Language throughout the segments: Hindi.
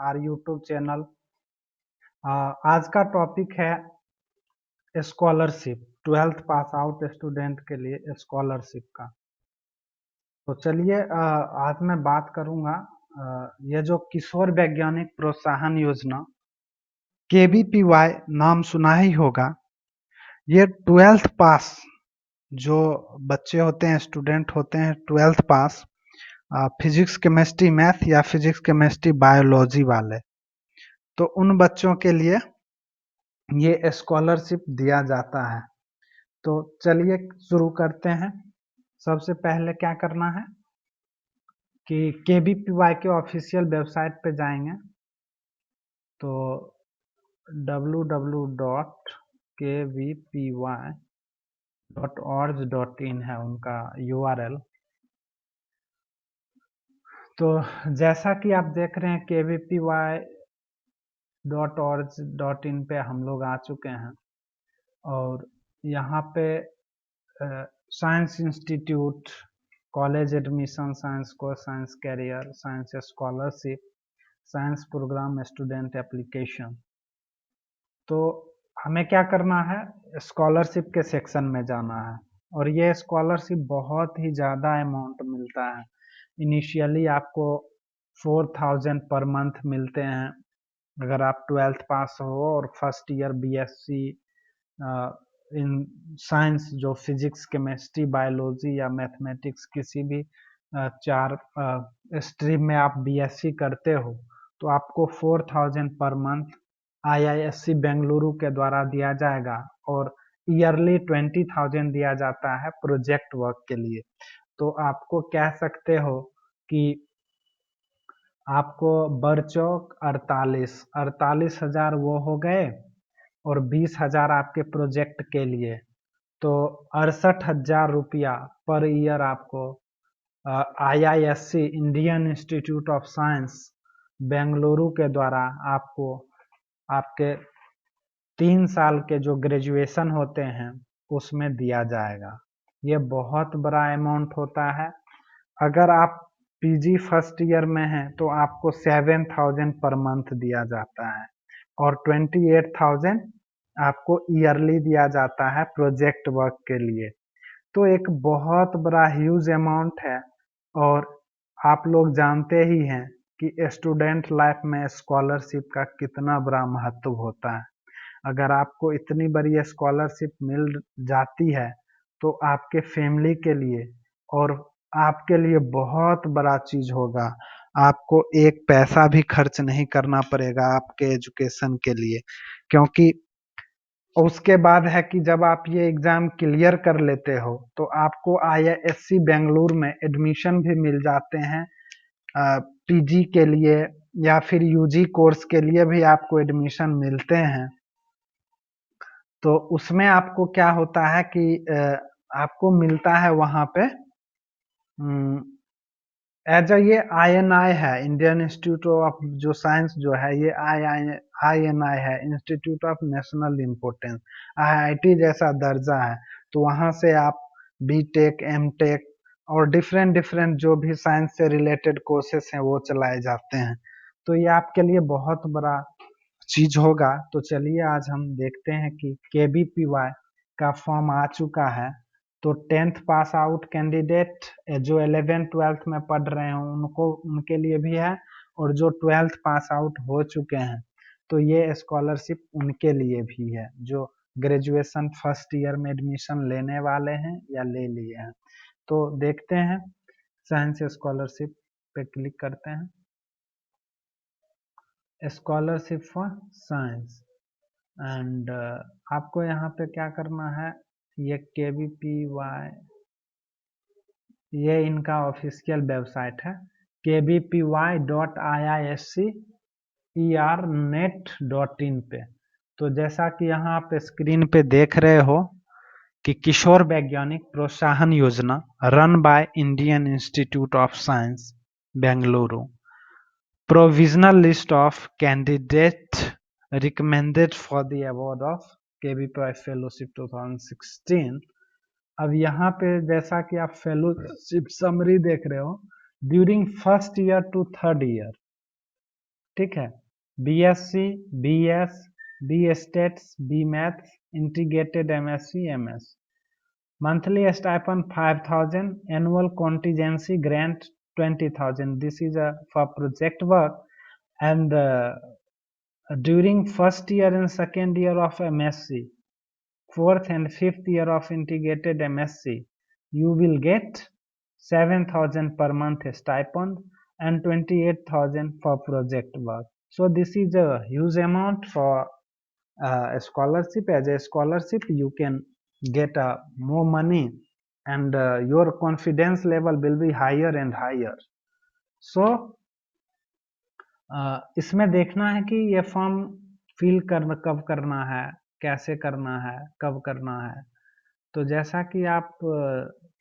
Our YouTube channel. आज का टॉपिक है scholarship, 12th pass out student के लिए स्कॉलरशिप का। तो चलिए आज मैं बात करूंगा ये जो किशोर वैज्ञानिक प्रोत्साहन योजना KVPY नाम सुना ही होगा। ये 12th पास जो बच्चे होते हैं, स्टूडेंट होते हैं 12th पास, फिजिक्स केमिस्ट्री मैथ या फिजिक्स केमिस्ट्री बायोलॉजी वाले, तो उन बच्चों के लिए ये स्कॉलरशिप दिया जाता है। तो चलिए शुरू करते हैं। सबसे पहले क्या करना है कि KVPY के ऑफिशियल वेबसाइट पे जाएंगे, तो www.kvpy.org.in है उनका URL। तो जैसा कि आप देख रहे हैं kvpy.org.in पे हम लोग आ चुके हैं और यहाँ पे science institute, college admission, science course, science career, science scholarship, science program, student application. तो हमें क्या करना है, स्कॉलरशिप के सेक्शन में जाना है और ये स्कॉलरशिप बहुत ही ज़्यादा अमाउंट मिलता है। इनिशियली आपको 4000 पर मंथ मिलते हैं अगर आप 12th पास हो और first year BSc in science जो फिजिक्स केमिस्ट्री बायोलॉजी या मैथमेटिक्स किसी भी चार स्ट्रीम में आप BSc करते हो तो आपको 4000 पर मंथ IISc बेंगलुरु के द्वारा दिया जाएगा और ईयरली 20,000 दिया जाता है प्रोजेक्ट वर्क के लिए। तो आपको कह सकते हो कि आपको बरचौक 48,000 वो हो गए और 20,000 आपके प्रोजेक्ट के लिए, तो 68,000 रुपया पर ईयर आपको IISc Indian institute of science Bengaluru के द्वारा आपको आपके 3 साल के जो ग्रेजुएशन होते हैं उसमें दिया जाएगा। ये बहुत बड़ा अमाउंट होता है। अगर आप PG फर्स्ट ईयर में हैं तो आपको 7,000 पर मंथ दिया जाता है और 28,000 आपको ईयरली दिया जाता है प्रोजेक्ट वर्क के लिए। तो एक बहुत बड़ा ह्यूज अमाउंट है और आप लोग जानते ही हैं कि स्टूडेंट लाइफ में स्कॉलरशिप का कितना बड़ा महत्व होता है। अगर आपको इतनी बड़ी स्कॉलरशिप मिल जाती है तो आपके फैमिली के लिए और आपके लिए बहुत बड़ा चीज होगा। आपको एक पैसा भी खर्च नहीं करना पड़ेगा आपके एजुकेशन के लिए, क्योंकि उसके बाद है कि जब आप ये एग्जाम क्लियर कर लेते हो तो आपको IISc बेंगलुरु में एडमिशन भी मिल जाते हैं। PG के लिए या फिर UG कोर्स के लिए भी आपको एडमिशन मिलते हैं। तो उसमें आपको क्या होता है कि आपको मिलता है वहां पे एज ये INI है, इंडियन इंस्टीट्यूट ऑफ जो साइंस जो है ये INI है, institute of national importance, IIT जैसा दर्जा है। तो वहां से आप BTech, MTech और डिफरेंट जो भी साइंस से रिलेटेड कोर्सेस हैं वो चलाए जाते हैं। तो ये आपके लिए बहुत बड़ा चीज होगा। तो चलिए आज हम देखते हैं कि KVPY का फॉर्म आ चुका है। तो 10th पास आउट कैंडिडेट जो 11th 12th में पढ़ रहे हैं उनको, उनके लिए भी है, और जो 12th पास आउट हो चुके हैं तो ये स्कॉलरशिप उनके लिए भी है जो ग्रेजुएशन फर्स्ट ईयर में एडमिशन लेने वाले हैं या ले लिए हैं। तो देखते हैं, साइंस स्कॉलरशिप पे क्लिक करते हैं, स्कॉलरशिप फॉर साइंस, एंड आपको यहाँ पे क्या करना है, ये KVPY, ये इनका ऑफिशियल वेबसाइट है kvpy.iiscernet.in पे। तो जैसा कि यहाँ आप स्क्रीन पे देख रहे हो कि किशोर वैज्ञानिक प्रोत्साहन योजना run by Indian institute of science Bengaluru, provisional list of candidate recommended for the award of KVPY fellowship 2016। अब यहाँ पे जैसा कि आप फेलोशिप समरी देख रहे हो, during first year to third year ठीक है। BSc, BS, B stats, B maths, integrated MSc, MS। Monthly stipend 5,000, annual contingency grant 20,000. This is for project work, and during first year and second year of MSc, fourth and fifth year of integrated MSc, you will get 7,000 per month stipend and 28,000 for project work. So this is a huge amount for a scholarship. As a scholarship, you can get more money, and your confidence level will be higher and higher. So इसमें देखना है कि ये फॉर्म फिल कब करना है, कैसे करना है, कब करना है। तो जैसा कि आप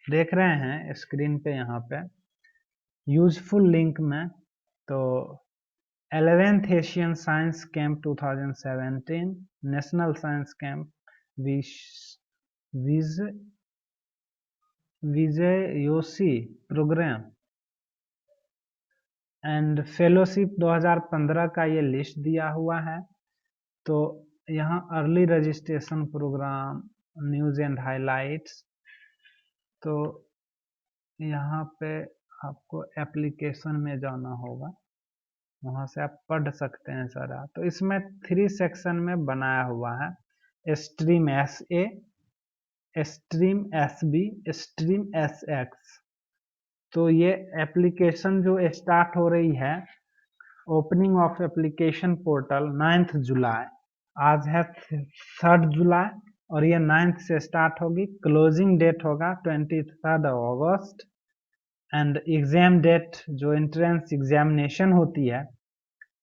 देख रहे हैं स्क्रीन पे यहाँ पे यूजफुल लिंक में, तो 11th Asian science camp 2017 national science camp Vijyoshi program and fellowship 2015 का ये लिस्ट दिया हुआ है। तो यहाँ early registration program, news and highlights, तो यहाँ पे आपको एप्लीकेशन में जाना होगा, वहाँ से आप पढ़ सकते हैं सारा। तो इसमें 3 सेक्शन में बनाया हुआ है, stream SA, stream SB, stream SX। तो ये एप्लीकेशन जो स्टार्ट हो रही है, ओपनिंग ऑफ एप्लीकेशन पोर्टल 9 जुलाई, आज है 3 जुलाई, और ये 9 से स्टार्ट होगी। क्लोजिंग डेट होगा 23 अगस्त, एंड एग्जाम डेट जो एंट्रेंस एग्जामिनेशन होती है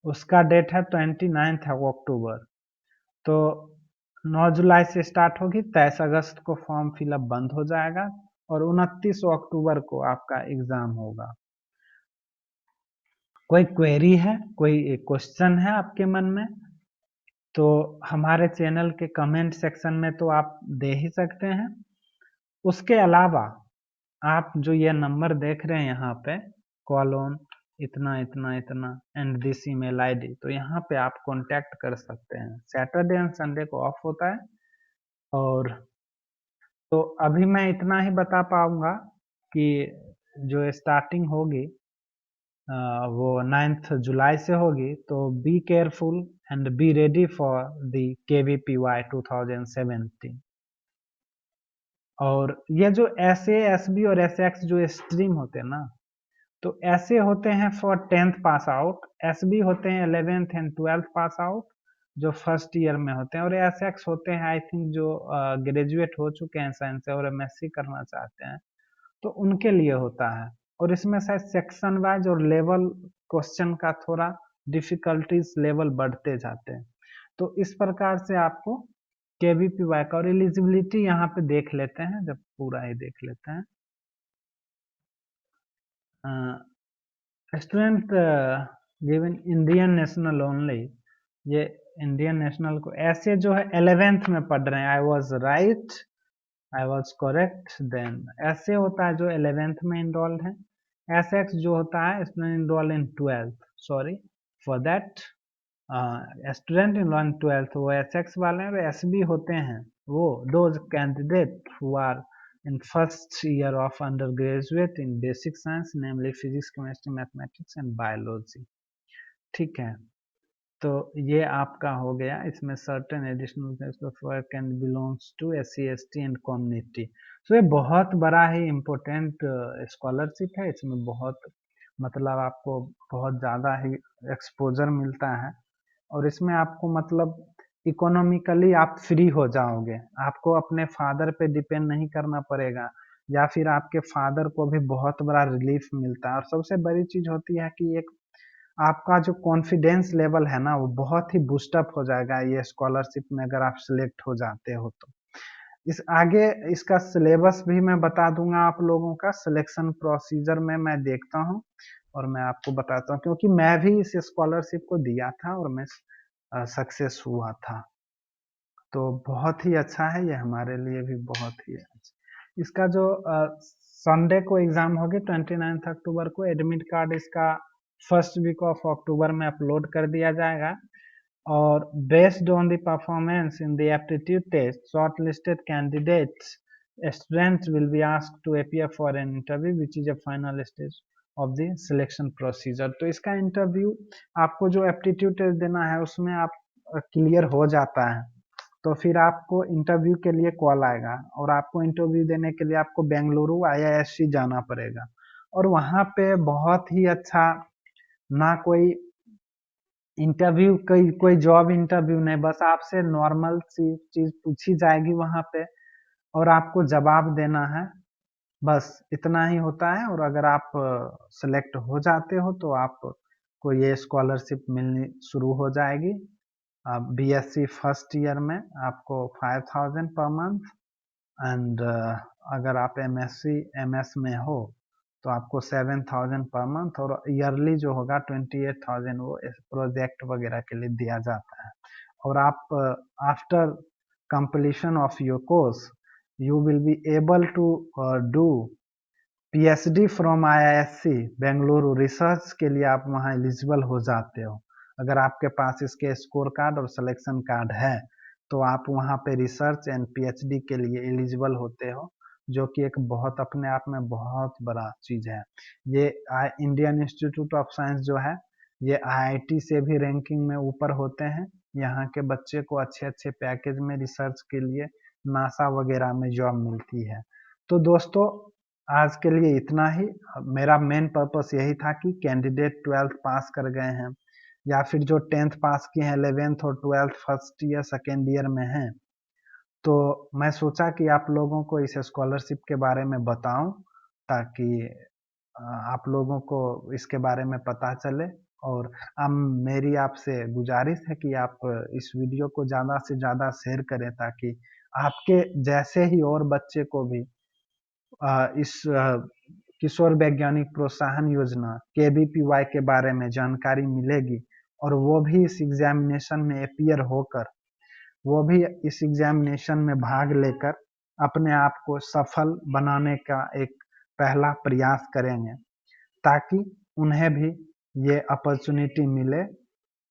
उसका डेट है 29 अक्टूबर। तो 9 जुलाई से स्टार्ट होगी, 23 अगस्त को फॉर्म फिलअप बंद हो जाएगा, और 29 अक्टूबर को आपका एग्जाम होगा। कोई क्वेरी है, कोई क्वेश्चन है आपके मन में, तो हमारे चैनल के कमेंट सेक्शन में तो आप दे ही सकते हैं। उसके अलावा आप जो ये नंबर देख रहे हैं यहाँ पे, कॉल ऑन इतना इतना इतना एंड दिस ईमेल ID, तो यहाँ पे आप कांटेक्ट कर सकते हैं। सैटरडे एंड संडे को ऑफ होता है। और तो अभी मैं इतना ही बता पाऊंगा कि जो स्टार्टिंग होगी वो 9 जुलाई से होगी। तो be careful and be ready for the KVPY 2017। और ये जो SA, SB और SX जो स्ट्रीम होते हैं ना, तो ऐसे होते हैं for 10th pass out, SB होते हैं 11th and 12th pass out जो फर्स्ट ईयर में होते हैं, और SX होते हैं आई थिंक जो ग्रेजुएट हो चुके हैं साइंस से और MSc करना चाहते हैं, तो उनके लिए होता है। और इसमें शायद सेक्शन वाइज और लेवल क्वेश्चन का थोड़ा डिफिकल्टीज लेवल बढ़ते जाते हैं। तो इस प्रकार से आपको KVPY का, और एलिजिबिलिटी यहाँ पे देख लेते हैं, जब पूरा ही देख लेते हैं। Student given Indian national only, ये इंडियन नेशनल को ऐसे जो है 11th में पढ़ रहे हैं, I was right, I was correct. Then ऐसे होता है जो 11th में इनरोल्ड है। SX जो होता है student enrolled in 12th, sorry for that, student enrolled in 12th वो SX वाले हैं। और SB होते हैं वो those candidate who are in first year of undergraduate in basic science, namely physics, chemistry, mathematics and biology। ठीक है, तो ये आपका हो गया। इसमें certain additional work and belongs to SC ST and community। तो ये बहुत बड़ा ही इम्पोर्टेंट स्कॉलरशिप है। इसमें बहुत मतलब आपको बहुत ज़्यादा ही एक्सपोजर मिलता है, और इसमें आपको मतलब इकोनॉमिकली आप फ्री हो जाओगे। आपको अपने फादर पे डिपेंड नहीं करना पड़ेगा, या फिर आपके फादर को भी बहुत बड़ा रिलीफ मिलता है। और सबसे बड़ी चीज़ होती है कि एक आपका जो कॉन्फिडेंस लेवल है ना, वो बहुत ही बूस्टअप हो जाएगा ये स्कॉलरशिप में अगर आप सिलेक्ट हो जाते हो तो। इस आगे इसका सिलेबस भी मैं बता दूंगा आप लोगों का। सिलेक्शन प्रोसीजर में मैं देखता हूँ और मैं आपको बताता हूँ, क्योंकि मैं भी इस स्कॉलरशिप को दिया था और मैं सक्सेस हुआ था। तो बहुत ही अच्छा है ये, हमारे लिए भी बहुत ही अच्छा। इसका जो संडे को एग्जाम होगी 29 अक्टूबर को, एडमिट कार्ड इसका फर्स्ट वीक ऑफ अक्टूबर में अपलोड कर दिया जाएगा। और based on the performance in the aptitude test short listed candidates students will be asked to appear for an interview which is a final stage of the selection procedure. तो इसका इंटरव्यू आपको जो एप्टीट्यूड टेस्ट देना है उसमें आप क्लियर हो जाता है तो फिर आपको इंटरव्यू के लिए कॉल आएगा और आपको इंटरव्यू देने के लिए आपको बेंगलुरु IISc जाना पड़ेगा। और वहाँ पे बहुत ही अच्छा, ना कोई इंटरव्यू कोई जॉब इंटरव्यू नहीं, बस आपसे नॉर्मल सी चीज पूछी जाएगी वहाँ पे और आपको जवाब देना है, बस इतना ही होता है। और अगर आप सेलेक्ट हो जाते हो तो आपको ये स्कॉलरशिप मिलनी शुरू हो जाएगी। BSc फर्स्ट ईयर में आपको 5000 पर मंथ एंड अगर आप MS में हो तो आपको 7000 पर मंथ और ईयरली जो होगा 28000 वो प्रोजेक्ट वगैरह के लिए दिया जाता है। और आप after completion of your course you will be able to do PhD from IISc Bengaluru. Research के लिए आप वहाँ एलिजिबल हो जाते हो। अगर आपके पास इसके स्कोर कार्ड और सिलेक्शन कार्ड है तो आप वहाँ पे रिसर्च एंड PhD के लिए एलिजिबल होते हो, जो कि एक बहुत अपने आप में बहुत बड़ा चीज़ है। ये इंडियन इंस्टीट्यूट ऑफ साइंस जो है ये IIT से भी रैंकिंग में ऊपर होते हैं। यहाँ के बच्चे को अच्छे अच्छे पैकेज में रिसर्च के लिए नासा वगैरह में जॉब मिलती है। तो दोस्तों आज के लिए इतना ही। मेरा मेन पर्पस यही था कि कैंडिडेट 12th पास कर गए हैं या फिर जो 10th पास किए हैं 11th और 12th first year second year में हैं, तो मैं सोचा कि आप लोगों को इस स्कॉलरशिप के बारे में बताऊं ताकि आप लोगों को इसके बारे में पता चले। और अब मेरी आपसे गुजारिश है कि आप इस वीडियो को ज़्यादा से ज़्यादा शेयर करें ताकि आपके जैसे ही और बच्चे को भी इस किशोर वैज्ञानिक प्रोत्साहन योजना KVPY के बारे में जानकारी मिलेगी और वो भी इस एग्जामिनेशन में अपीयर होकर वो भी इस एग्जामिनेशन में भाग लेकर अपने आप को सफल बनाने का एक पहला प्रयास करेंगे ताकि उन्हें भी ये अपॉर्चुनिटी मिले।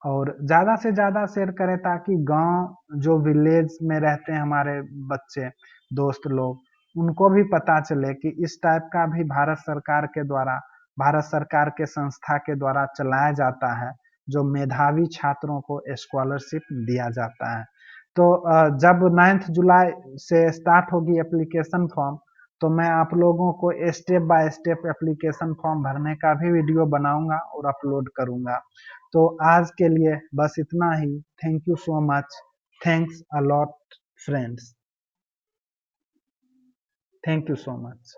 और ज़्यादा से ज़्यादा शेयर करें ताकि गांव जो विलेज में रहते हैं हमारे बच्चे दोस्त लोग उनको भी पता चले कि इस टाइप का भी भारत सरकार के संस्था के द्वारा चलाया जाता है जो मेधावी छात्रों को स्कॉलरशिप दिया जाता है। तो जब 9 जुलाई से स्टार्ट होगी एप्लीकेशन फॉर्म तो मैं आप लोगों को step by step application form भरने का भी वीडियो बनाऊंगा और अपलोड करूंगा। तो आज के लिए बस इतना ही। Thank you so much. Thanks a lot friends. Thank you so much.